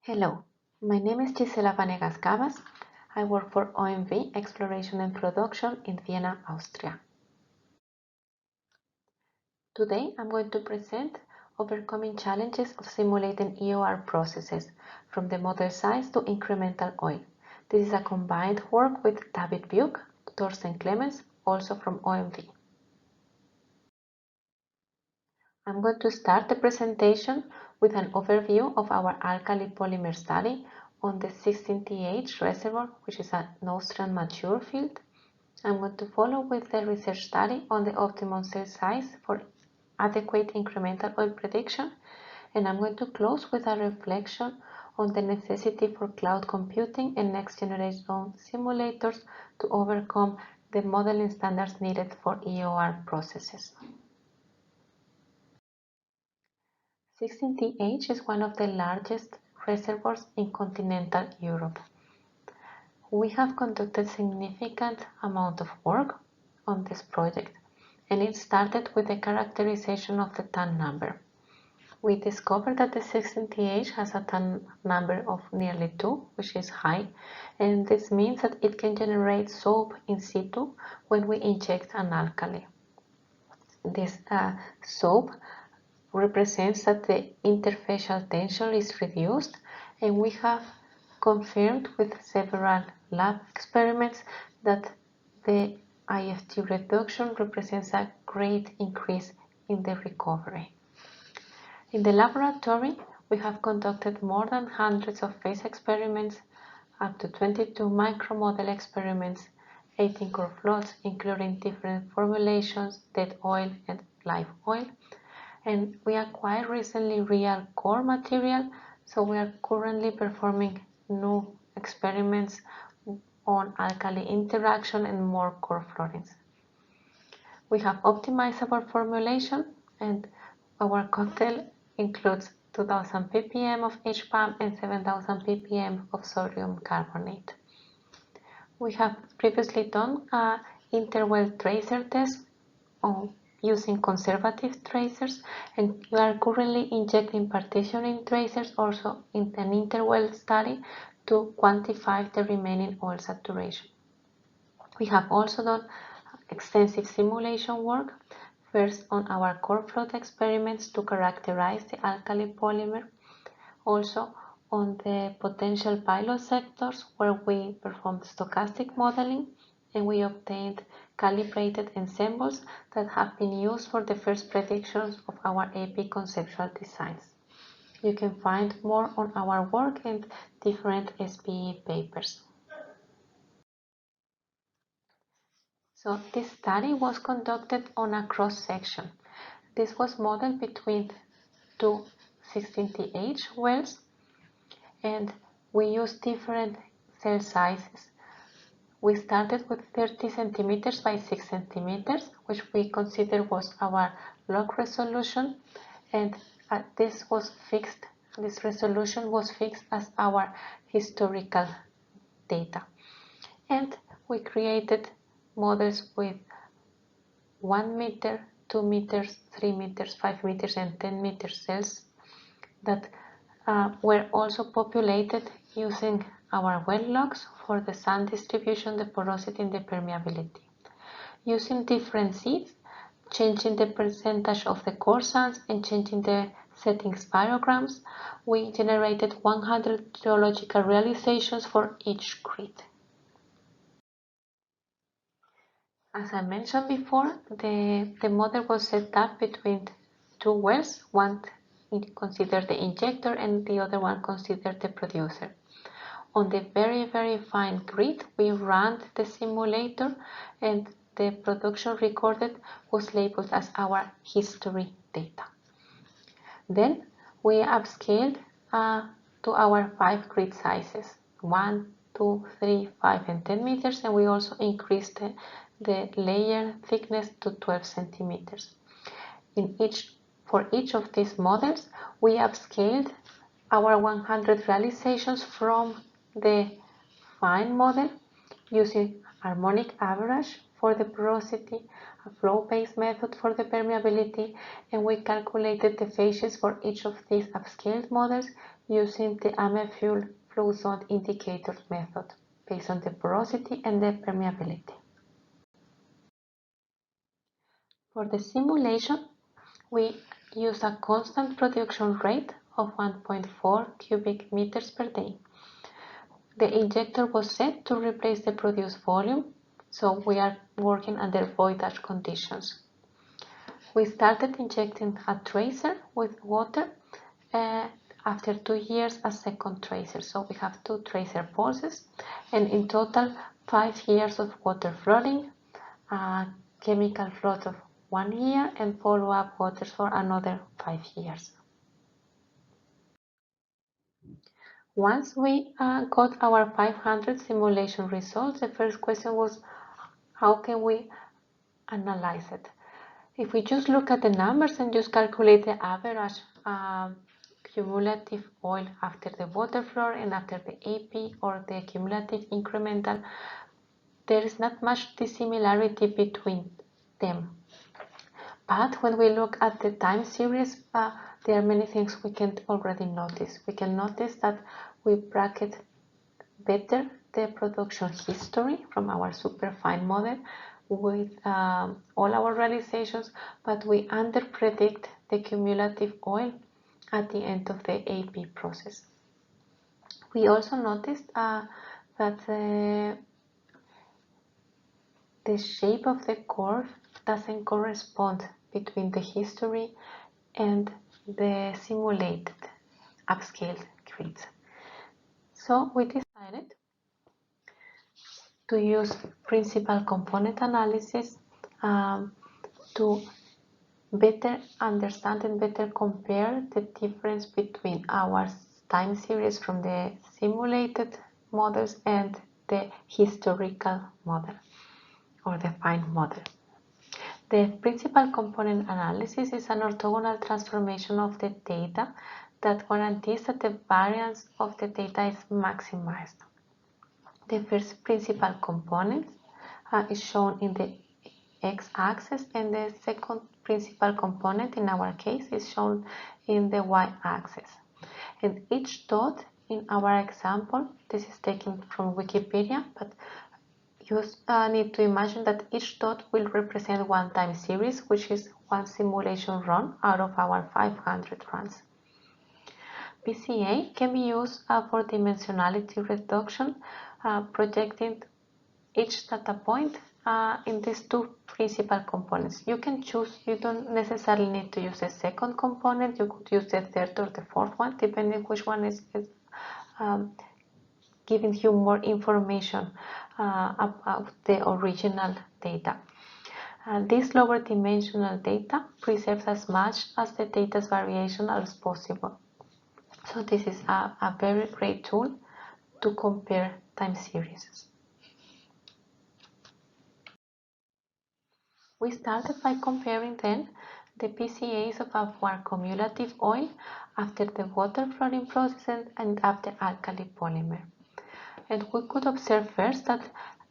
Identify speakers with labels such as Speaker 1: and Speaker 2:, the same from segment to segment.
Speaker 1: Hello, my name is Gisella Vanegas. I work for OMV Exploration and Production in Vienna, Austria. Today I'm going to present overcoming challenges of simulating EOR processes from the model size to incremental oil. This is a combined work with David Buch, Thorsten Clemens, also from OMV. I'm going to start the presentation with an overview of our alkali polymer study on the 16th reservoir, which is an Austrian mature field. I'm going to follow with the research study on the optimum cell size for adequate incremental oil prediction, and I'm going to close with a reflection on the necessity for cloud computing and next generation simulators to overcome the modeling standards needed for EOR processes. 16th is one of the largest reservoirs in continental Europe. We have conducted significant amount of work on this project, and it started with the characterization of the ton number. We discovered that the 16th has a ton number of nearly 2, which is high, and this means that it can generate soap in situ when we inject an alkali. This soap represents that the interfacial tension is reduced, and we have confirmed with several lab experiments that the IFT reduction represents a great increase in the recovery. In the laboratory, we have conducted more than hundreds of phase experiments, up to 22 micromodel experiments, 18 core flows, including different formulations, dead oil and live oil, and we acquired recently real core material, so we are currently performing new experiments on alkali interaction and more core fluorines. We have optimized our formulation, and our cocktail includes 2000 ppm of HPAM and 7000 ppm of sodium carbonate. We have previously done an interwell tracer test using conservative tracers, and we are currently injecting partitioning tracers also in an interwell study to quantify the remaining oil saturation. We have also done extensive simulation work, first on our core float experiments to characterize the alkali polymer, also on the potential pilot sectors where we performed stochastic modeling, and we obtained calibrated ensembles that have been used for the first predictions of our AP conceptual designs. You can find more on our work in different SPE papers. So this study was conducted on a cross-section. This was modeled between two 16th wells, and we used different cell sizes. We started with 30 centimeters by 6 centimeters, which we consider was our log resolution, and this resolution was fixed as our historical data. And we created models with 1 meter, 2 meters, 3 meters, 5 meters, and 10 meter cells that were also populated using our well logs for the sand distribution, the porosity, and the permeability. Using different seeds, changing the percentage of the core sands and changing the setting spirograms, we generated 100 geological realizations for each grid. As I mentioned before, the model was set up between two wells, one considered the injector and the other one considered the producer. On the very fine grid, we ran the simulator, and the production recorded was labeled as our history data. Then we upscaled to our 5 grid sizes, 1, 2, 3, 5, and 10 meters, and we also increased the layer thickness to 12 centimeters. For each of these models, we upscaled our 100 realizations from the fine model using harmonic average for the porosity, a flow-based method for the permeability, and we calculated the phases for each of these upscaled models using the Fuel flow zone indicator method based on the porosity and the permeability. For the simulation, we use a constant production rate of 1.4 cubic meters per day. The injector was set to replace the produced volume, so we are working under voidage conditions. We started injecting a tracer with water after 2 years a second tracer. So we have 2 tracer pulses, and in total 5 years of water flooding, chemical flood of 1 year, and follow-up waters for another 5 years. Once we got our 500 simulation results, the first question was, how can we analyze it? If we just look at the numbers and just calculate the average cumulative oil after the water flow and after the AP or the cumulative incremental, there is not much dissimilarity between them. But when we look at the time series, there are many things we can already notice. We can notice that we bracket better the production history from our superfine model with all our realizations, but we underpredict the cumulative oil at the end of the AP process. We also noticed that the shape of the curve doesn't correspond between the history and the simulated upscaled grids. So we decided to use principal component analysis to better understand and better compare the difference between our time series from the simulated models and the historical model or the fine model. The principal component analysis is an orthogonal transformation of the data that guarantees that the variance of the data is maximized. The first principal component is shown in the x-axis, and the second principal component in our case is shown in the y-axis. And each dot in our example, this is taken from Wikipedia, but you need to imagine that each dot will represent one time series, which is one simulation run out of our 500 runs. PCA can be used for dimensionality reduction, projecting each data point in these 2 principal components. You can choose, you don't necessarily need to use the second component, you could use the third or the fourth one, depending which one is giving you more information about the original data. This lower dimensional data preserves as much as the data's variation as possible. So this is a very great tool to compare time series. We started by comparing then the PCAs of our cumulative oil after the water flooding process and after alkali polymer. And we could observe first that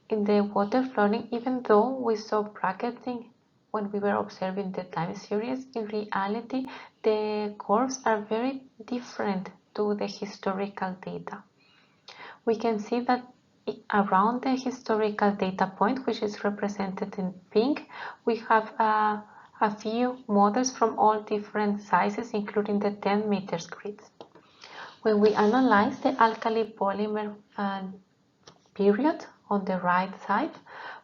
Speaker 1: in the water flooding, even though we saw bracketing when we were observing the time series, in reality the curves are very different to the historical data. We can see that around the historical data point, which is represented in pink, we have a few models from all different sizes, including the 10 meters grids. When we analyze the alkali polymer period on the right side,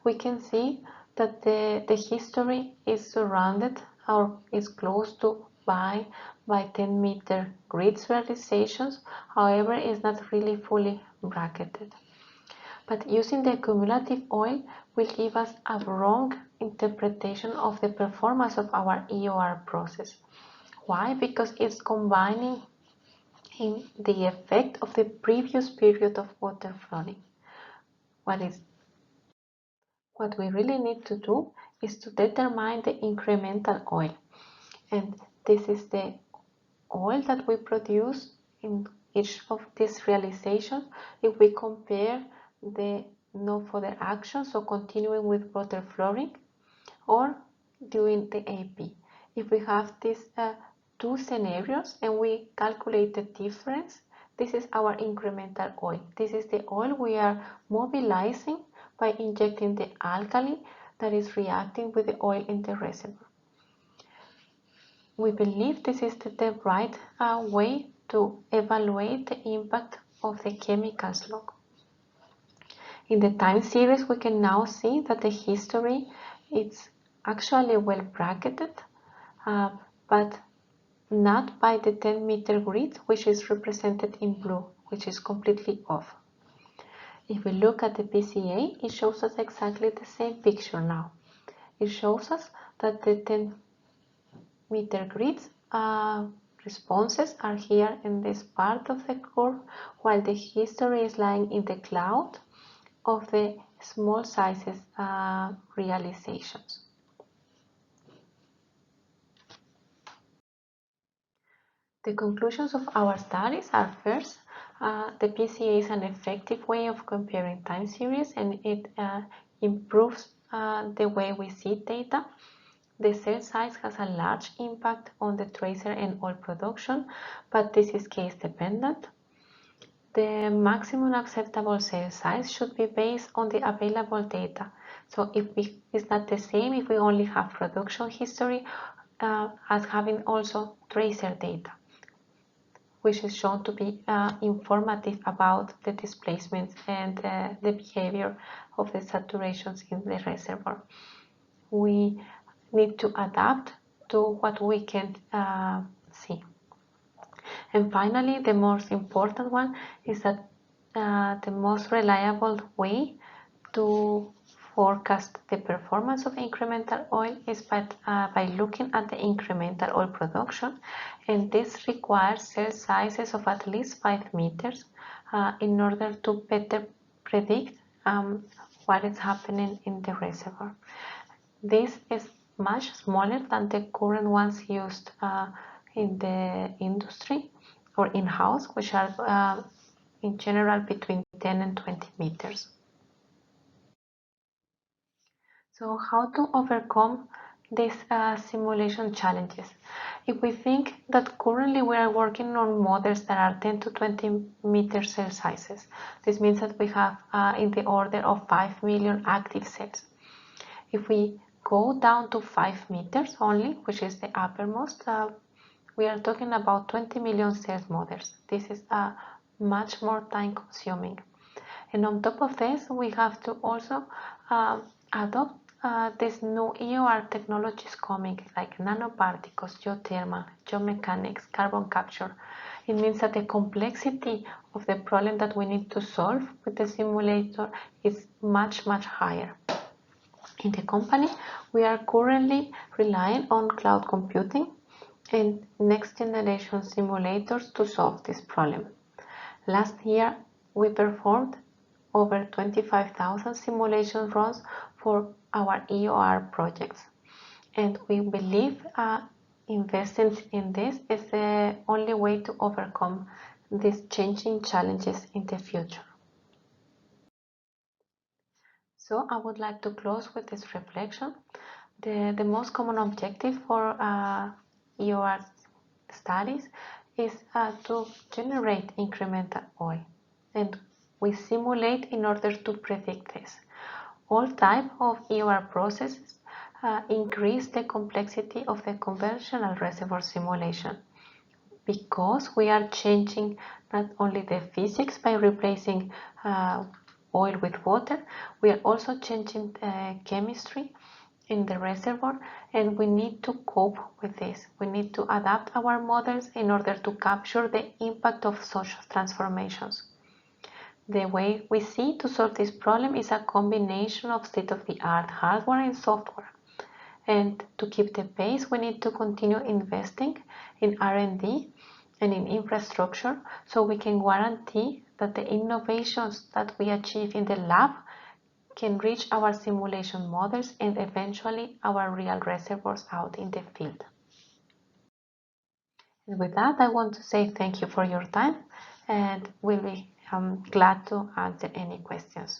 Speaker 1: we can see that the history is surrounded or is close to by 10 meter grids realizations. However, it's not really fully bracketed. But using the cumulative oil will give us a wrong interpretation of the performance of our EOR process. Why? Because it's combining in the effect of the previous period of water flooding. What we really need to do is to determine the incremental oil. And this is the oil that we produce in each of these realizations if we compare the no further action, so continuing with water flowing, or doing the AP. If we have this two scenarios and we calculate the difference. This is our incremental oil. This is the oil we are mobilizing by injecting the alkali that is reacting with the oil in the reservoir. We believe this is the right way to evaluate the impact of the chemicals log. In the time series, we can now see that the history is actually well bracketed, but not by the 10-meter grid, which is represented in blue, which is completely off. If we look at the PCA, it shows us exactly the same picture now. It shows us that the 10-meter grids responses are here in this part of the curve, while the history is lying in the cloud of the small sizes realizations. The conclusions of our studies are first, the PCA is an effective way of comparing time series and it improves the way we see data. The cell size has a large impact on the tracer and oil production, but this is case dependent. The maximum acceptable cell size should be based on the available data. So it's not the same if we only have production history as having also tracer data, which is shown to be informative about the displacements and the behavior of the saturations in the reservoir. We need to adapt to what we can see. And finally, the most important one is that the most reliable way to forecast the performance of incremental oil is by looking at the incremental oil production, and this requires cell sizes of at least 5 meters in order to better predict what is happening in the reservoir. This is much smaller than the current ones used in the industry or in-house, which are in general between 10 and 20 meters. So how to overcome these simulation challenges? If we think that currently we are working on models that are 10 to 20 meter cell sizes, this means that we have in the order of 5 million active cells. If we go down to 5 meters only, which is the uppermost, we are talking about 20 million cell models. This is much more time consuming. And on top of this, we have to also adopt these new EOR technologies coming, like nano-particles, geothermal, geomechanics, carbon capture. It means that the complexity of the problem that we need to solve with the simulator is much, much higher. In the company, we are currently relying on cloud computing and next generation simulators to solve this problem. Last year, we performed over 25,000 simulation runs for our EOR projects, and we believe investing in this is the only way to overcome these changing challenges in the future. So I would like to close with this reflection. The most common objective for EOR studies is to generate incremental oil, and we simulate in order to predict this. All type of EOR processes increase the complexity of the conventional reservoir simulation because we are changing not only the physics by replacing oil with water, we are also changing the chemistry in the reservoir, and we need to cope with this. We need to adapt our models in order to capture the impact of such transformations. The way we see to solve this problem is a combination of state-of-the-art hardware and software. And to keep the pace, we need to continue investing in R&D and in infrastructure so we can guarantee that the innovations that we achieve in the lab can reach our simulation models and eventually our real reservoirs out in the field. And with that, I want to say thank you for your time, and we'll be glad to answer any questions.